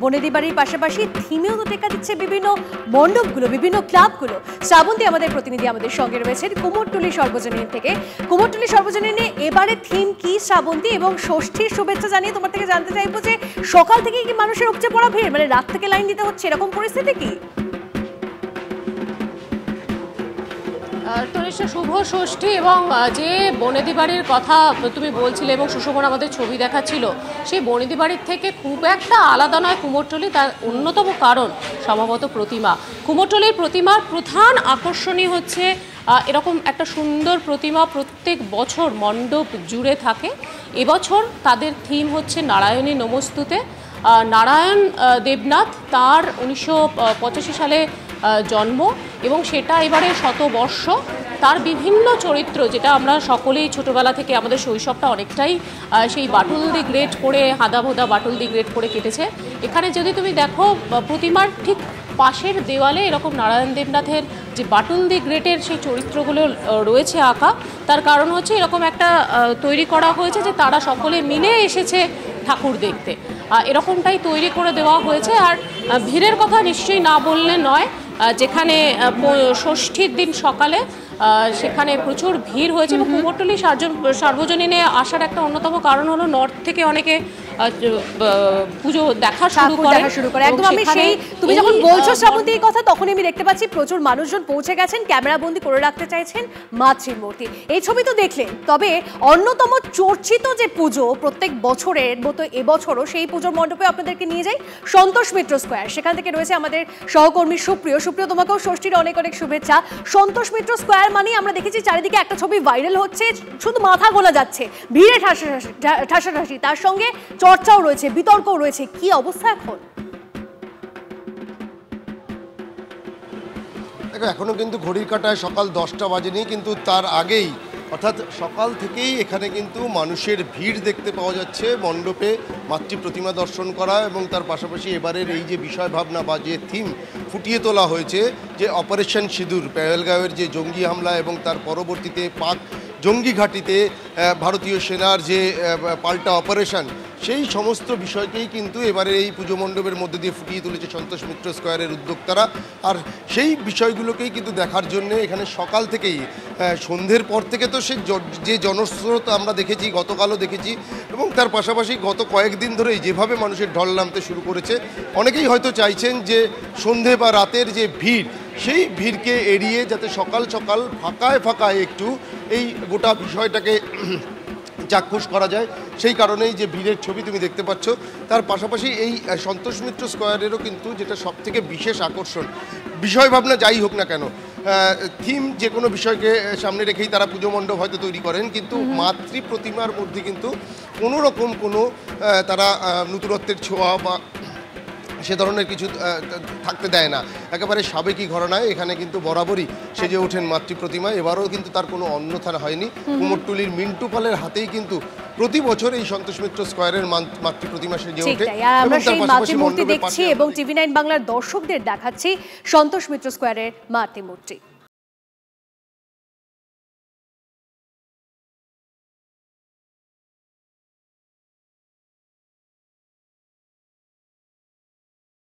বনেদি বাড়ির পাশাপাশি থিমেও তো টেকা দিচ্ছে বিভিন্ন মণ্ডপগুলো, বিভিন্ন ক্লাবগুলো। শ্রাবন্তী আমাদের প্রতিনিধি আমাদের সঙ্গে রয়েছেন কুমোরটুলি সর্বজনীন থেকে। কুমোরটুলি সর্বজনীনে এবারে থিম কি শ্রাবন্তী, এবং ষষ্ঠীর শুভেচ্ছা জানিয়ে তোমার থেকে জানতে চাইবো যে সকাল থেকে কি মানুষের উপচে পড়া ভিড়, মানে রাত থেকে লাইন দিতে হচ্ছে এরকম পরিস্থিতি কি? তনিষ্ঠা, শুভ ষষ্ঠী এবং যে বনেদি বাড়ির কথা তুমি বলছিলে এবং সুশোভন আমাদের ছবি দেখাচ্ছিল, সেই বনেদি বাড়ির থেকে খুব একটা আলাদা নয় কুমোরটুলি। তার অন্যতম কারণ সম্ভবত প্রতিমা। কুমোরটুলির প্রতিমার প্রধান আকর্ষণই হচ্ছে এরকম একটা সুন্দর প্রতিমা প্রত্যেক বছর মণ্ডপ জুড়ে থাকে। এবছর তাদের থিম হচ্ছে নারায়ণী নমস্তুতে। নারায়ণ দেবনাথ, তার 1985 সালে জন্ম এবং সেটা এবারে শতবর্ষ। তার বিভিন্ন চরিত্র, যেটা আমরা সকলেই ছোটোবেলা থেকে আমাদের শৈশবটা অনেকটাই সেই বাটুল দি গ্রেট করে, হাদাভোদা বাটুল দি গ্রেট করে কেটেছে। এখানে যদি তুমি দেখো প্রতিমার ঠিক পাশের দেওয়ালে এরকম নারায়ণ দেবনাথের যে বাটুল দি গ্রেটের সেই চরিত্রগুলো রয়েছে আঁকা। তার কারণ হচ্ছে এরকম একটা তৈরি করা হয়েছে যে তারা সকলে মিলে এসেছে ঠাকুর দেখতে, এরকমটাই তৈরি করে দেওয়া হয়েছে। আর ভিড়ের কথা নিশ্চয়ই না বললে নয়, যেখানে ষষ্ঠীর দিন সকালে সেখানে প্রচুর ভিড় হয়েছে। এবং কুমোরটুলি সার্বজনীনে আসার একটা অন্যতম কারণ হলো নর্থ থেকে অনেকে পুজো দেখা শুরু করে। একদম আমি সেই তুমি যখন বলছো শ্রাবন্তীর কথা, তখনই আমি দেখতে পাচ্ছি প্রচুর মানুষজন পৌঁছে গেছেন, ক্যামেরা বন্দি করে রাখতে চাইছেন মাতৃ মূর্তি। এই ছবি তো দেখলেন, তবে অন্যতম চর্চিত যে পুজো প্রত্যেক বছরের মতো এবছরও, সেই পুজোর মণ্ডপে আপনাদেরকে নিয়ে যাই সন্তোষ মিত্র স্কোয়ার। সেখান থেকে রয়েছে আমাদের সহকর্মী সুপ্রিয়। তোমাকেও ষষ্ঠীর অনেক অনেক শুভেচ্ছা। সন্তোষ মিত্র স্কোয়ার মানে আমরা দেখেছি চারিদিকে একটা ছবি ভাইরাল হচ্ছে, শুধু মাথা গোলা যাচ্ছে, ভিড়ে ঠাসাঠাসি, তার সঙ্গে চর্চাও রয়েছে, বিতর্কও রয়েছে। কি অবস্থা এখন? দেখো, এখনো কিন্তু ঘড়ির কাঁটায় সকাল 10টা বাজেনি, কিন্তু তার আগেই অর্থাৎ সকাল থেকেই এখানে কিন্তু মানুষের ভিড় দেখতে পাওয়া যাচ্ছে মণ্ডপে মাতৃ প্রতিমা দর্শন করা। এবং তার পাশাপাশি এবারের এই যে বিষয় ভাবনা বা যে থিম ফুটিয়ে তোলা হয়েছে, যে অপারেশন সিঁদুর, পেহেলগাঁওয়ের যে জঙ্গি হামলা এবং তার পরবর্তীতে পাক জঙ্গি ঘাঁটিতে ভারতীয় সেনার যে পাল্টা অপারেশন, সেই সমস্ত বিষয়কেই কিন্তু এবারে এই পুজো মণ্ডপের মধ্যে দিয়ে ফুটিয়ে তুলেছে সন্তোষ মিত্র স্কোয়ারের উদ্যোক্তারা। আর সেই বিষয়গুলোকেই কিন্তু দেখার জন্য এখানে সকাল থেকেই, সন্ধ্যের পর থেকে তো যে জনস্রোত আমরা দেখেছি, গতকালও দেখেছি, এবং তার পাশাপাশি গত কয়েকদিন ধরেই যেভাবে মানুষের ঢল নামতে শুরু করেছে, অনেকেই হয়তো চাইছেন যে সন্ধে বা রাতের যে ভিড়, সেই ভিড়কে এড়িয়ে যাতে সকাল সকাল ফাঁকায় একটু এই গোটা বিষয়টাকে চাক্ষুষ করা যায়, সেই কারণেই যে ভিড়ের ছবি তুমি দেখতে পাচ্ছ। তার পাশাপাশি এই সন্তোষ মিত্র স্কোয়ারেরও কিন্তু যেটা সবথেকে বিশেষ আকর্ষণ, বিষয় ভাবনা যাই হোক না কেন, থিম যে কোনো বিষয়কে সামনে রেখেই তারা পুজো মণ্ডপ হয়তো তৈরি করেন, কিন্তু মাতৃ প্রতিমার মধ্যে কিন্তু কোনো রকম কোনো তারা নতুনত্বের ছোঁয়া বা সে ধরনের কিছু থাকতে দেয় না। একেবারে সাবেকি ঘরানায় এখানে কিন্তু বরাবরই সেজে ওঠেন মাতৃ প্রতিমা। এবারও কিন্তু তার কোনো অন্যথা হয়নি। কুমোরটুলির মিন্টু পালের হাতেই কিন্তু প্রতি বছর এই সন্তোষ মিত্র স্কোয়ারের মাতৃ প্রতিমা সেজে ওঠে। আমরা সেই মাতৃ মূর্তি দেখছি এবং টিভি9 বাংলার দর্শকদের দেখাচ্ছি সন্তোষ মিত্র স্কোয়ারের মাতৃ মূর্তি।